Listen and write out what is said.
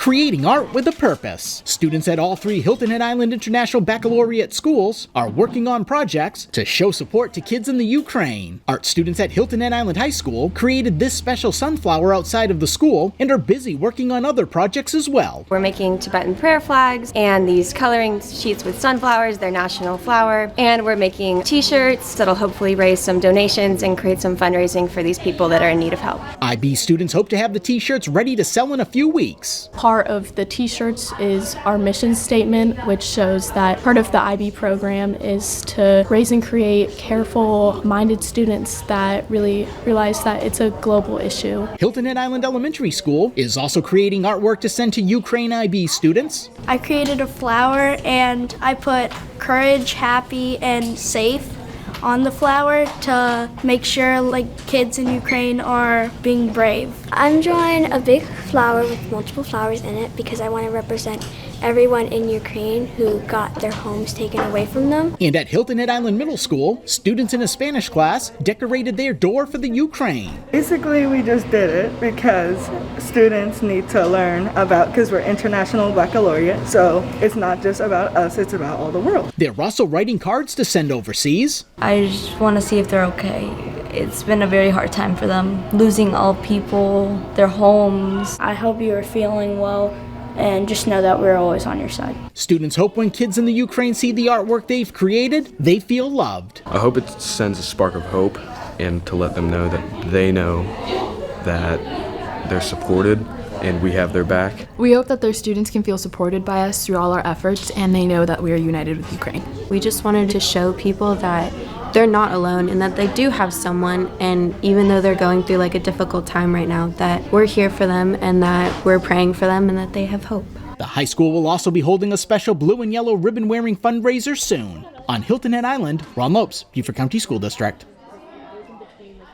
creating art with a purpose. Students at all 3 Hilton Head Island International Baccalaureate schools are working on projects to show support to kids in the Ukraine. Art students at Hilton Head Island High School created this special sunflower outside of the school and are busy working on other projects as well. We're making Tibetan prayer flags and these coloring sheets with sunflowers, their national flower, and we're making t-shirts that'll hopefully raise some donations and create some fundraising for these people that are in need of help. IB students hope to have the t-shirts ready to sell in a few weeks. Part of the t-shirts is our mission statement, which shows that part of the IB program is to raise and create careful-minded students that really realize that it's a global issue. Hilton Head Island Elementary School is also creating artwork to send to Ukraine IB students. I created a flower and I put courage, happy, and safe on the flower to make sure kids in Ukraine are being brave. I'm drawing a big flower with multiple flowers in it because I want to represent everyone in Ukraine who got their homes taken away from them. And at Hilton Head Island Middle School, students in a Spanish class decorated their door for the Ukraine. Basically, we just did it because students need to learn about, because we're International Baccalaureate, so it's not just about us, it's about all the world. They're also writing cards to send overseas. I just want to see if they're okay. It's been a very hard time for them, losing all people, their homes. I hope you are feeling well, and just know that we're always on your side. Students hope when kids in the Ukraine see the artwork they've created, they feel loved. I hope it sends a spark of hope and to let them know that they know that they're supported and we have their back. We hope that their students can feel supported by us through all our efforts, and they know that we are united with Ukraine. We just wanted to show people that they're not alone and that they do have someone, and even though they're going through a difficult time right now, that we're here for them and that we're praying for them and that they have hope. The high school will also be holding a special blue and yellow ribbon-wearing fundraiser soon. On Hilton Head Island, Ron Lopes, Beaufort County School District.